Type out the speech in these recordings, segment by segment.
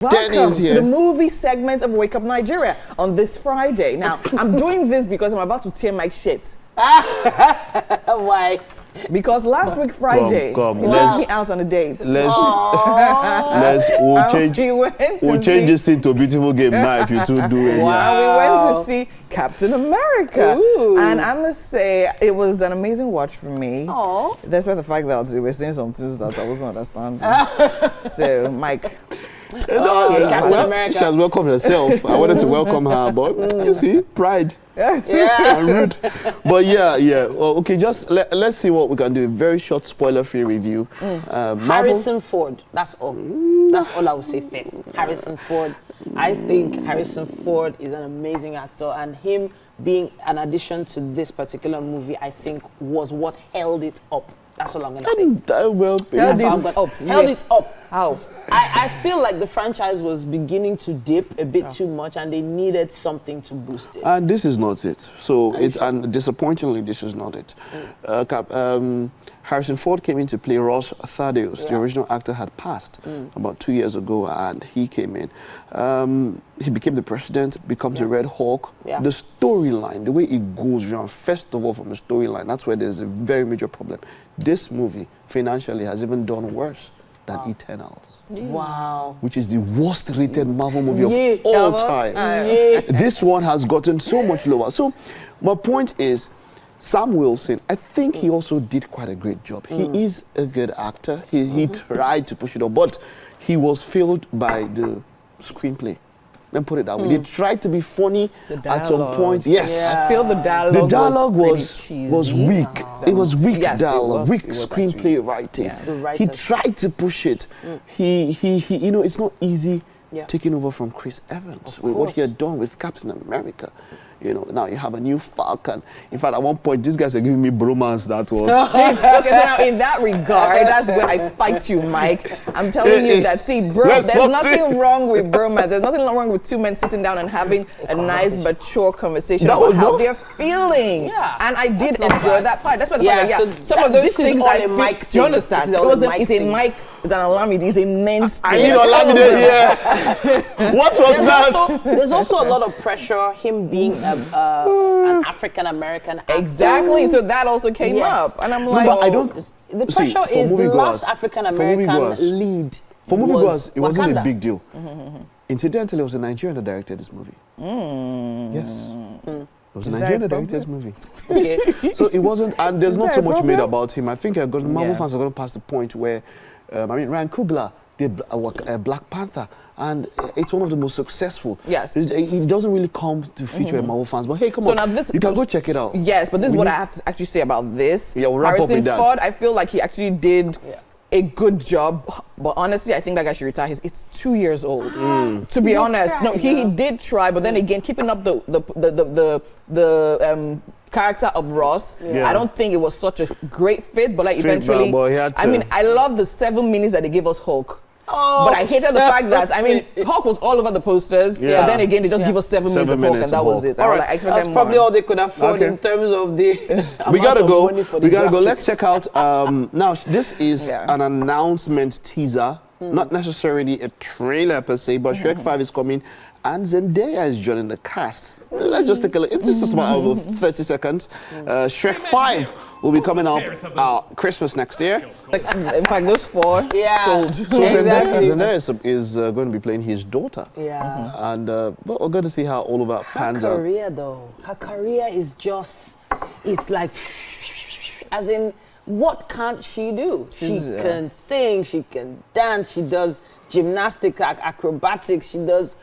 Welcome to the movie segment of Wake Up Nigeria on this Friday. Now, I'm doing this because I'm about to tear my shit. Why? Because last week Friday, he took me out on a date. We'll change this thing to a beautiful game now if you two do it. Wow. We went to see Captain America. Ooh. And I must say, it was an amazing watch for me. Aww. Despite the fact that they were saying some things that I wasn't understanding. So, Mike. Captain America. She has welcomed herself. I wanted to welcome her, but you see, pride. Yeah. And rude. But yeah. Well, okay, just let's see what we can do. A very short spoiler-free review. Harrison Ford. That's all. That's all I will say first. Harrison Ford. I think Harrison Ford is an amazing actor, and him being an addition to this particular movie, I think, was what held it up. That's all I'm going to say. Held it up. How? I feel like the franchise was beginning to dip a bit too much, and they needed something to boost it. And this is not it. So and disappointingly, this is not it. Harrison Ford came in to play Ross Thaddeus. The original actor had passed about 2 years ago, and he came in. He became the president, becomes a Red Hawk. The storyline, the way it goes around, first of all, from the storyline, that's where there's a very major problem. This movie, financially, has even done worse than Eternals. Wow. Which is the worst rated Marvel movie of all time. This one has gotten so much lower. So my point is, Sam Wilson, I think he also did quite a great job. He is a good actor. He tried to push it up, but he was failed by the screenplay. Let me put it that way. They tried to be funny at some point. Yes. I feel the dialogue was weak. It was weak dialogue, weak screenplay writing. He tried to push it. He you know, it's not easy taking over from Chris Evans with what he had done with Captain America. You know, now you have a new Falcon. In fact, at one point, these guys are giving me bromance. That was. Okay, so now in that regard, that's where I fight you, Mike. I'm telling you that, see, there's nothing wrong with bromance. There's nothing wrong with two men sitting down and having a nice, mature conversation about how they're feeling. Yeah. And I did enjoy that part. That's what some of those things I feel. Do you understand? It's a Mike. It's an Olamide. It's a men's thing. I need Olamide here. What was that? There's also a lot of pressure, him being an African-American actor. Exactly. So that also came up. And I'm like, but I don't. The pressure is the last African-American lead. For moviegoers, it wasn't a big deal. Incidentally, it was a Nigerian that directed this movie. Yes. It was a Nigerian that directed this movie. So it wasn't, and there's not so much made about him. I think Marvel fans are going to pass the point where, Ryan Coogler did Black Panther, and it's one of the most successful. Yes. It doesn't really come to feature Marvel fans, but hey, come on, you can go check it out. Yes, but this is what I have to actually say about this. Yeah, we'll wrap up with that. Ford, I feel like he actually did a good job, but honestly, I think that guy should retire. It's 2 years old. To be honest, he did try, but then again, keeping up the character of Ross, I don't think it was such a great fit, but like eventually, I mean, I love the 7 minutes that they gave us Hulk. But I hated the fact that, I mean, Hulk was all over the posters, but then again, they just give us 7 minutes of Hulk, and that was it. All right. That's probably all they could afford in terms of the We gotta go. Let's check out, now, this is an announcement teaser, not necessarily a trailer per se, but Shrek 5 is coming, and Zendaya is joining the cast. Let's just take a look. It's just about 30 seconds. Shrek 5 will be coming out Christmas next year. In fact, those 4 sold. So Zendaya is going to be playing his daughter. And we're going to see how all of that pans out. Her career, though. Her career is just, it's like, as in, what can't she do? She can sing, she can dance, she does gymnastics, acrobatics, she does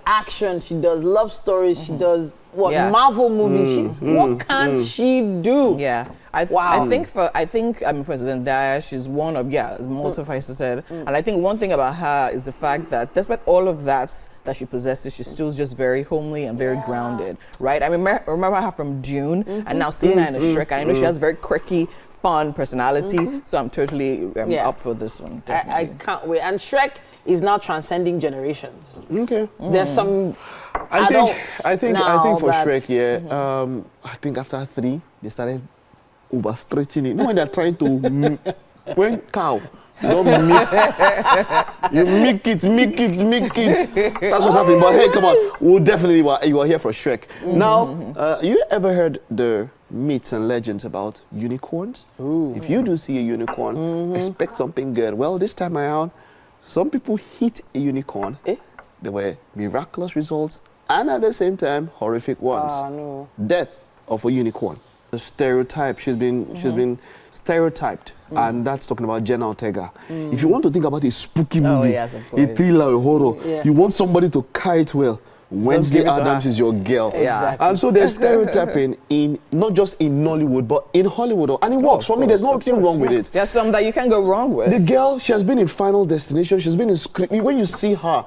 action, she does love stories, she does Marvel movies. What can't she do? Yeah. I think for Zendaya, she's one of as Multiface said, and I think one thing about her is the fact that despite all of that she possesses, she's still just very homely and very grounded, right? I remember her from Dune, and now seeing her in a Shrek, and I know she has very quirky, fun personality, so I'm totally up for this one. I can't wait. And Shrek is now transcending generations. Okay. There's some I think for Shrek, I think after 3, they started overstretching it. You know when they're trying to when cow Don't you make it. That's what's happening. But hey, come on. We'll definitely, you are here for Shrek. Now, you ever heard the myths and legends about unicorns? If you do see a unicorn, expect something good. Well, this time around, some people hit a unicorn. There were miraculous results and at the same time, horrific ones. No. Death of a unicorn. The stereotype, she's been stereotyped, and that's talking about Jenna Ortega. If you want to think about a spooky movie, yes, of a course. thriller, a horror, you want somebody to carry it well. Wednesday give it to Addams her. is your girl. Exactly. And so there's stereotyping in not just in Nollywood, but in Hollywood. And it works. For me, there's nothing wrong with it. There's some that you can't go wrong with. The girl, she has been in Final Destination. She's been in script. When you see her,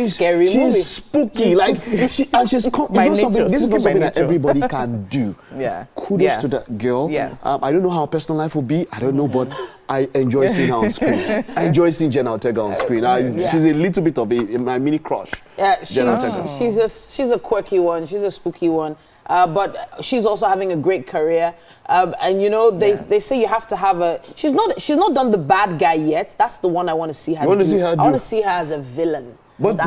scary movie. she's spooky. Like she's By this is not nature, something by that nature. everybody can do. Yeah. Kudos Yes. to that girl. Yes. I don't know how her personal life will be. I don't know, but I enjoy seeing her on screen. I enjoy seeing Jenna Ortega on screen. She's a little bit of my mini crush. Yeah, Jenna Ortega. she's a quirky one. She's a spooky one. But she's also having a great career. And you know, they say you have to have a. She's not done the bad guy yet. That's the one I want to see her. You want to see her I want do? to see her as a villain. But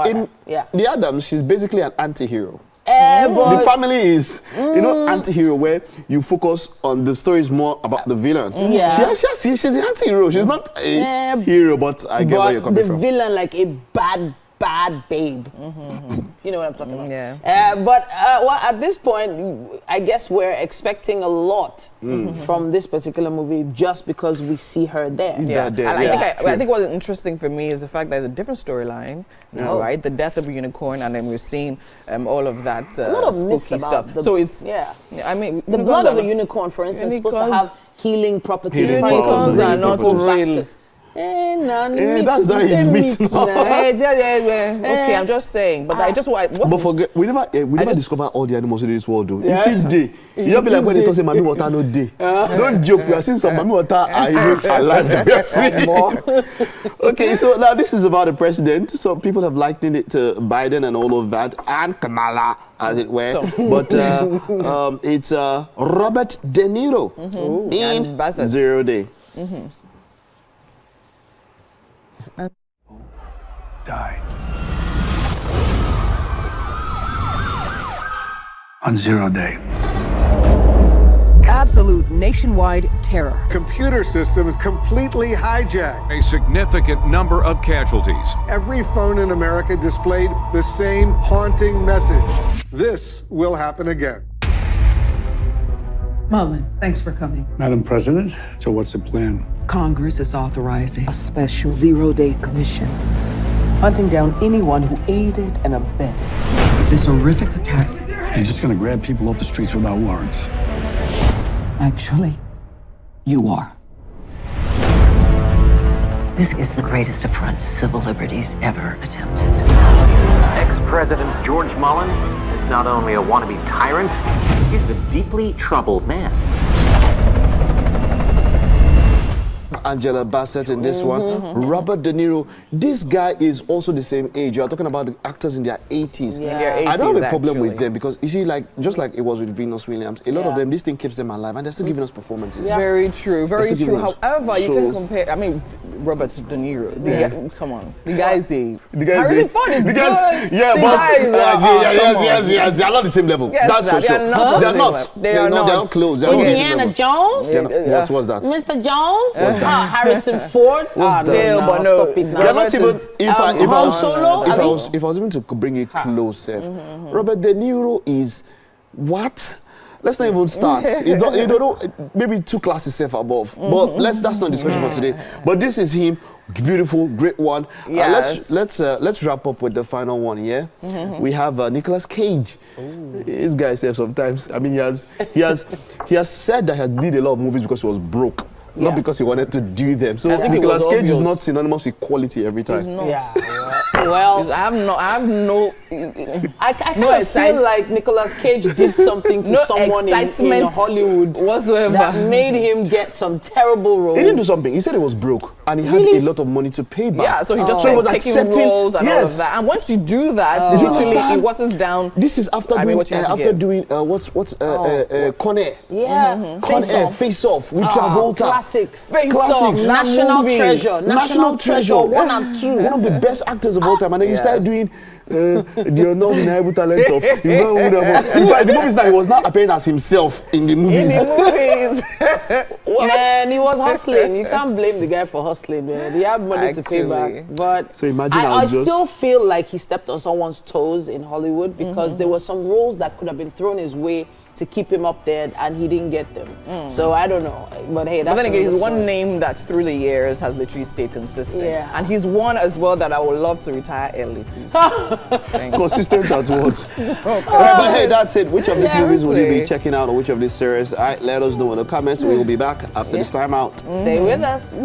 in yeah. the Addams, she's basically an anti-hero. But The family is, anti-hero, where you focus on the story is more about the villain. Yeah. She's an anti-hero. She's not a hero, but I get where you're coming from. the villain, like a bad babe. You know what I'm talking about. Yeah. Well, at this point, I guess we're expecting a lot from this particular movie just because we see her there. Yeah, That day, and yeah. I think what's interesting for me is the fact that there's a different storyline, right? The death of a unicorn, and then we're seeing all of that A lot of myths spooky about stuff. the, So it's yeah. I mean, The blood of a unicorn, for instance, is supposed to Unicorns- have healing properties. Healing unicorns powers, are healing not properties. real. that's not his myth now. Okay, I'm just saying, but I just what But is- forget, we never discover all the animals in this world, though. If it's day, you don't be like when they talk say Mami Water no day. Don't joke, we are seeing some Mami Water are even alive that we are seeing more. Okay, so now this is about the president. So people have likened it to Biden and all of that, and Kamala, as it were. But it's Robert De Niro in and Bassett. 0 Day. Died. On 0 Day. Absolute nationwide terror. Computer systems completely hijacked. A significant number of casualties. Every phone in America displayed the same haunting message. This will happen again. Mullen, thanks for coming. Madam President, so what's the plan? Congress is authorizing a special 0-day commission, hunting down anyone who aided and abetted this horrific attack. You're just gonna grab people off the streets without warrants. Actually, you are. This is the greatest affront to civil liberties ever attempted. Ex-President George Mullen is not only a wannabe tyrant, he's a deeply troubled man. Angela Bassett in this one. Robert De Niro. This guy is also the same age. You are talking about the actors in their 80s. In their I don't have a 80s, problem with actually. them because you see, just like it was with Venus Williams, a lot of them, this thing keeps them alive and they're still giving us performances. Very true, very Let's give true. it us. However, you So- can compare. I mean, Robert De Niro. Come on, the guy is a. The guys, Harrison Ford is the guys, good. yeah, The but guys are- yes, they're not the same level. Yes, That's for they sure. are not the They're same not. level. They are They're not. close. They're not the same Indiana level. Jones? They're not- What's that? Mr. Jones? Harrison Ford? What's that? But no, Stop it now. They're not even. If I Han was Solo? if I I mean- was even to bring it close, Robert De Niro is what? Let's not even start. You don't know, maybe 2 classes safe above. But that's not discussion for today. But this is him, beautiful, great one. Yes. Let's wrap up with the final one. Yeah, we have Nicolas Cage. This guy says sometimes. I mean, he has said that he did a lot of movies because he was broke. Not because he wanted to do them. So think it Nicolas was Cage is obvious. not synonymous with quality every time. Yeah. Well, I have no. I kind No of feel like Nicolas Cage did something to No someone in excitement Hollywood whatsoever. that made him get some terrible roles. He didn't do something. He said he was broke. and he had a lot of money to pay back. Yeah, so he just was taking accepting roles and all of that. And once you do that, literally it waters down. This is after doing what's Con Air. Yeah, Face Off with Travolta. Classics. Face Off, National Treasure. National Treasure. 1 and 2. One of the best actors of all time. And then you started doing the undeniable talent of. In fact, the movies now he was not appearing as himself in the movies. What? Man, he was hustling. You can't blame the guy for hustling, man. He had money to pay back. But so imagine I still feel like he stepped on someone's toes in Hollywood because there were some roles that could have been thrown his way to keep him up there, and he didn't get them. So I don't know. But hey, that's. But then again, he's one name that through the years has literally stayed consistent. Yeah. And he's one as well that I would love to retire early. Consistent at what? But hey, that's it. Which of these movies will you be checking out, or which of these series? Let us know in the comments. We will be back after this time out. Stay with us.